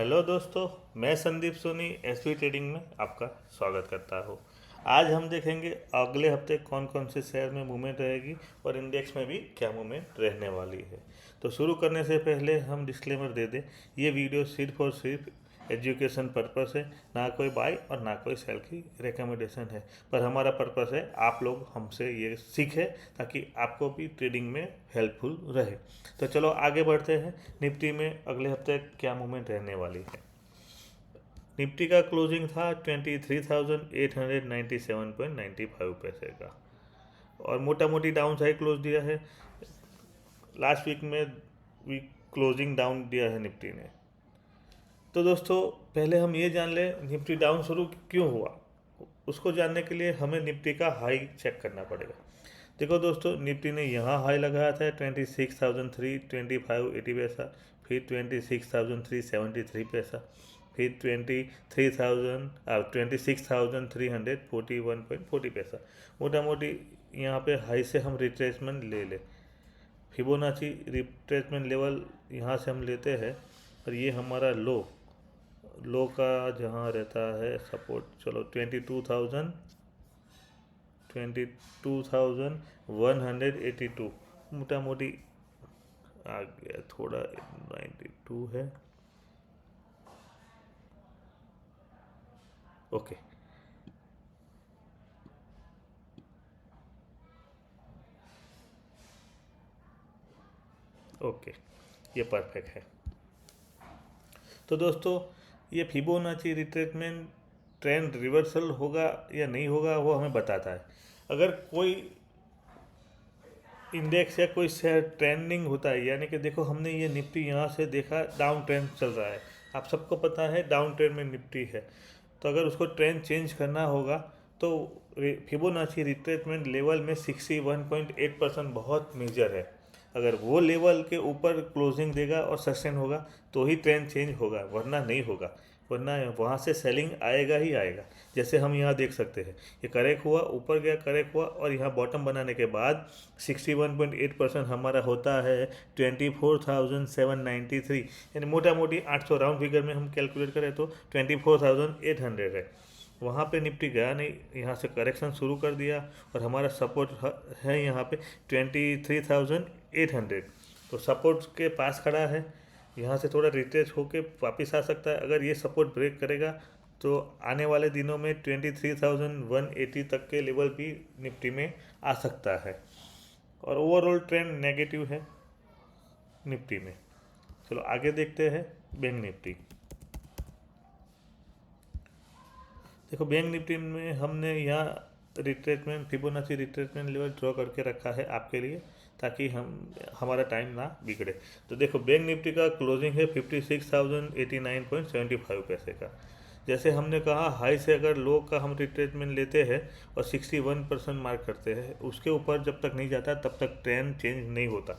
Hello दोस्तों, मैं Sandeep Soni SV trading में आपका स्वागत करता हूँ। आज हम देखेंगे अगले हफ्ते कौन कौन से शेयर में मूवमेंट रहेगी और इंडेक्स में भी क्या मूवमेंट रहने वाली है। तो शुरू करने से पहले हम डिस्क्लेमर दे दें, ये वीडियो सिर्फ और सिर्फ एजुकेशन पर्पस है, ना कोई बाय और ना कोई सेल की रिकमेंडेशन है। पर हमारा पर्पस है आप लोग हमसे ये सीखें ताकि आपको भी ट्रेडिंग में हेल्पफुल रहे। तो चलो आगे बढ़ते हैं। निफ्टी में अगले हफ्ते क्या मूवमेंट रहने वाली है। निफ्टी का क्लोजिंग था 23,897.95 पैसे का और मोटा मोटी डाउन साइड क्लोज दिया है। लास्ट वीक में वीक क्लोजिंग डाउन दिया है निफ्टी ने। तो दोस्तों पहले हम ये जान लें निफ्टी डाउन शुरू क्यों हुआ। उसको जानने के लिए हमें निफ्टी का हाई चेक करना पड़ेगा। देखो दोस्तों, निफ्टी ने यहाँ हाई लगाया था 26,325.80 पैसा, फिर 26,373 पैसा, फिर 26,341.40 पैसा। मोटा मोटी यहाँ पे हाई से हम रिट्रेसमेंट ले लें। फिबोनाची रिट्रेसमेंट लेवल यहाँ से हम लेते हैं और ये हमारा लो का जहाँ रहता है सपोर्ट, चलो 22,182 मोटा मोटी आ गया, थोड़ा 92 है। ओके, ओके, ये परफेक्ट है। तो दोस्तों ये फिबोनाची रिट्रेसमेंट ट्रेंड रिवर्सल होगा या नहीं होगा वो हमें बताता है। अगर कोई इंडेक्स या कोई शेयर ट्रेंडिंग होता है, यानी कि देखो हमने ये निफ्टी यहाँ से देखा डाउन ट्रेंड चल रहा है, आप सबको पता है डाउन ट्रेंड में निफ्टी है। तो अगर उसको ट्रेंड चेंज करना होगा तो फिबोनाची रिट्रेसमेंट लेवल में 61.8% बहुत मेजर है। अगर वो लेवल के ऊपर क्लोजिंग देगा और सस्टेन होगा तो ही ट्रेंड चेंज होगा, वरना नहीं होगा। वरना वहाँ से सेलिंग आएगा ही आएगा। जैसे हम यहाँ देख सकते हैं, ये करेक्ट हुआ, ऊपर गया, करेक्ट हुआ और यहाँ बॉटम बनाने के बाद 61.8% हमारा होता है 24,793, यानी मोटा मोटी 800 राउंड फिगर में हम कैलकुलेट करें तो 24,800 है। वहाँ पे निफ्टी गया नहीं, यहाँ से करेक्शन शुरू कर दिया और हमारा सपोर्ट है यहाँ पे 23,800। तो सपोर्ट के पास खड़ा है, यहाँ से थोड़ा रिट्रेस होके वापस आ सकता है। अगर ये सपोर्ट ब्रेक करेगा तो आने वाले दिनों में 23,180 तक के लेवल भी निफ्टी में आ सकता है और ओवरऑल ट्रेंड नेगेटिव है निफ्टी में। चलो आगे देखते हैं बैंक निफ्टी। देखो बैंक निफ्टी में हमने यहाँ retracement Fibonacci retracement level draw करके रखा है आपके लिए, ताकि हमारा टाइम ना बिगड़े। तो देखो बैंक निफ्टी का क्लोजिंग है 56,089.75 पैसे का। जैसे हमने कहा हाई से अगर लो का हम रिट्रेसमेंट लेते हैं और 61% मार्क करते हैं, उसके ऊपर जब तक नहीं जाता तब तक ट्रेंड चेंज नहीं होता।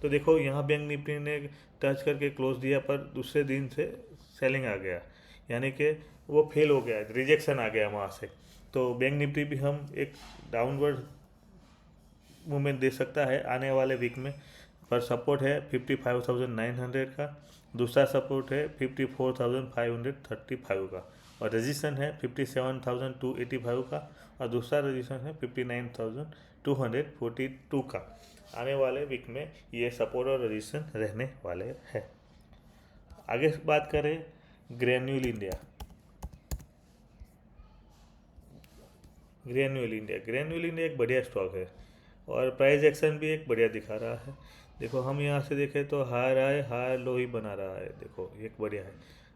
तो देखो यहाँ बैंक निफ्टी ने टच करके क्लोज दिया पर दूसरे दिन से सेलिंग आ गया, यानी कि वो फेल हो गया, रिजेक्शन आ गया वहाँ से। तो बैंक निफ्टी भी हम एक डाउनवर्ड मूवमेंट दे सकता है आने वाले वीक में। पर सपोर्ट है 55,900 का, दूसरा सपोर्ट है 54,535 का और रजिस्टेंस है 57,285 का और दूसरा रजिस्टेंस है 59,242 का। आने वाले वीक में ये सपोर्ट और रजिस्टेंस रहने वाले हैं। आगे बात करें ग्रैन्यूल इंडिया। ग्रैन्यूल इंडिया एक बढ़िया स्टॉक है और प्राइस एक्शन भी एक बढ़िया दिखा रहा है। देखो हम यहाँ से देखें तो हायर लो ही बना रहा है। देखो ये एक बढ़िया है।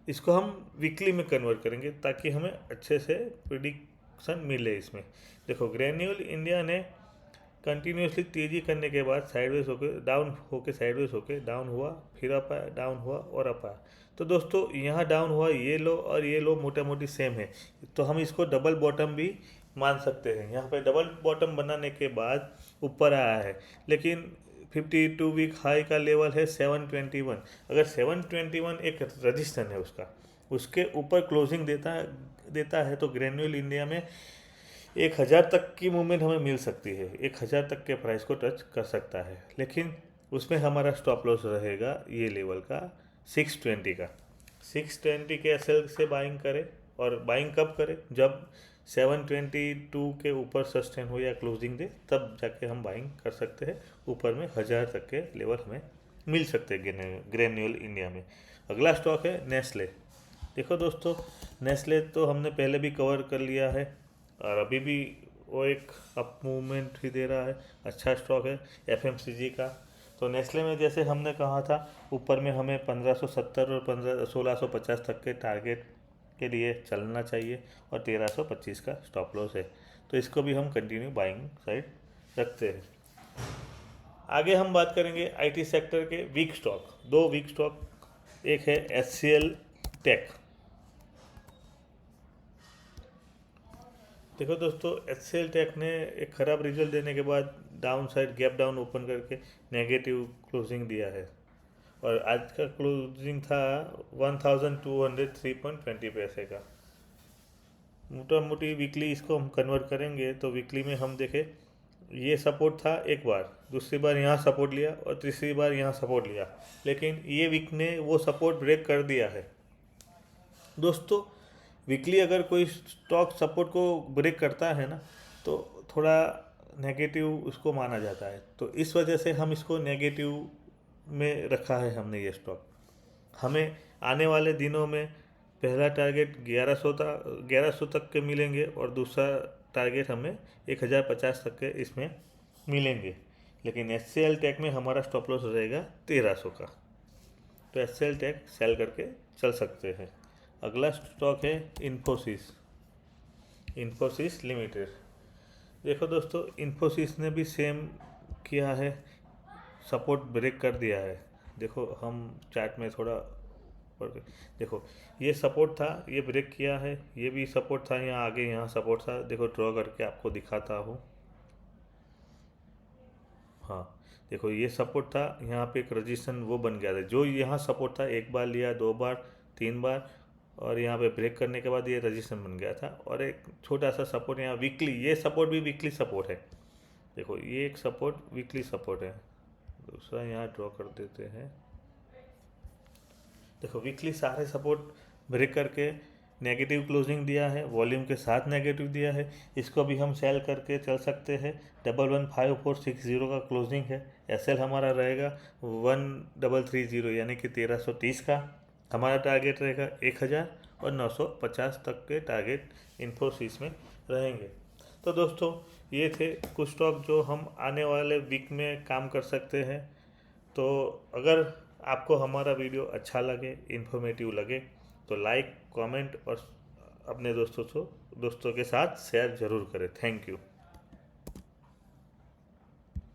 इसको हम वीकली में कन्वर्ट करेंगे ताकि हमें अच्छे से प्रिडिक्शन मिले इसमें। देखो ग्रैन्यूल इंडिया ने कंटिन्यूसली तेज़ी करने के बाद साइडवेज होके डाउन होके साइडवेज होके डाउन हुआ, फिर अप आया, डाउन हुआ और अप आया। तो दोस्तों यहाँ डाउन हुआ, ये लो और ये लो मोटा मोटी सेम है, तो हम इसको डबल बॉटम भी मान सकते हैं। यहाँ पे डबल बॉटम बनाने के बाद ऊपर आया है, लेकिन 52 वीक हाई का लेवल है 721। अगर 721 एक रजिस्टर है उसका, उसके ऊपर क्लोजिंग देता है तो ग्रैन्यूल इंडिया में 1,000 तक की मूवमेंट हमें मिल सकती है। 1,000 तक के प्राइस को टच कर सकता है, लेकिन उसमें हमारा स्टॉप लॉस रहेगा ये लेवल का 620 का। 620 के एसएल से बाइंग करें, और बाइंग कब करें, जब 722 के ऊपर सस्टेन हो या क्लोजिंग दे, तब जाके हम बाइंग कर सकते हैं। ऊपर में 1000 तक के लेवल हमें मिल सकते हैं ग्रेन्यूल इंडिया में। अगला स्टॉक है नेस्ले। देखो दोस्तों, नेस्ले तो हमने पहले भी कवर कर लिया है, और अभी भी वो एक अप मूवमेंट ही दे रहा है, अच्छा स्टॉक है एफएमसीजी का। तो नेस्ले में जैसे हमने कहा था, ऊपर में हमें 1570 और 1650 तक के टारगेट के लिए चलना चाहिए, और 1325 का स्टॉप लॉस है। तो इसको भी हम कंटिन्यू बाइंग साइड रखते हैं। आगे हम बात करेंगे आईटी सेक्टर के वीक स्टॉक। दो वीक स्टॉक, एक है एचसीएल टेक। देखो दोस्तों, एचसीएल टेक ने एक ख़राब रिजल्ट देने के बाद down side gap down open करके नेगेटिव क्लोजिंग दिया है, और आज का क्लोजिंग था 1203.20 पैसे का। मोटा मोटी वीकली इसको हम कन्वर्ट करेंगे तो वीकली में हम देखें, ये सपोर्ट था एक बार, दूसरी बार यहाँ सपोर्ट लिया, और तीसरी बार यहाँ सपोर्ट लिया, लेकिन ये वीक ने वो सपोर्ट ब्रेक कर दिया है। दोस्तों, वीकली अगर कोई स्टॉक सपोर्ट को ब्रेक करता है ना, तो थोड़ा नेगेटिव उसको माना जाता है। तो इस वजह से हम इसको नेगेटिव में रखा है हमने ये स्टॉक। हमें आने वाले दिनों में पहला टारगेट 1100 तक के मिलेंगे, और दूसरा टारगेट हमें 1050 तक के इसमें मिलेंगे। लेकिन एचसीएल टेक में हमारा स्टॉप लॉस रहेगा 1300 का। तो एचसीएल टेक सेल करके चल सकते हैं। अगला स्टॉक है इन्फोसिस लिमिटेड। देखो दोस्तों, इन्फोसिस ने भी सेम किया है, सपोर्ट ब्रेक कर दिया है। देखो हम चार्ट में थोड़ा देखो, ये सपोर्ट था, ये ब्रेक किया है, ये भी सपोर्ट था, यहाँ आगे यहाँ सपोर्ट था। देखो ड्रॉ करके आपको दिखाता हूँ। हाँ देखो, ये सपोर्ट था, यहाँ पे एक रजिस्टेंस वो बन गया था। जो यहाँ सपोर्ट था, एक बार लिया, दो बार, तीन बार, और यहाँ पे ब्रेक करने के बाद ये रजिस्टेंस बन गया था। और एक छोटा सा सपोर्ट यहाँ वीकली, ये सपोर्ट भी वीकली सपोर्ट है। देखो ये एक सपोर्ट वीकली सपोर्ट है। दूसरा यहाँ ड्रॉ कर देते हैं। देखो वीकली सारे सपोर्ट ब्रेक करके नेगेटिव क्लोजिंग दिया है, वॉल्यूम के साथ नेगेटिव दिया है। इसको भी हम सेल करके चल सकते हैं। 115460 का क्लोजिंग है। एसएल हमारा रहेगा 1330, यानी कि 1330 का। हमारा टारगेट रहेगा 1000 और 950 तक के टारगेट इन्फोसिस में रहेंगे। तो दोस्तों, ये थे कुछ स्टॉक जो हम आने वाले वीक में काम कर सकते हैं। तो अगर आपको हमारा वीडियो अच्छा लगे, इन्फॉर्मेटिव लगे, तो लाइक, कमेंट और अपने दोस्तों के साथ शेयर ज़रूर करें। Thank you.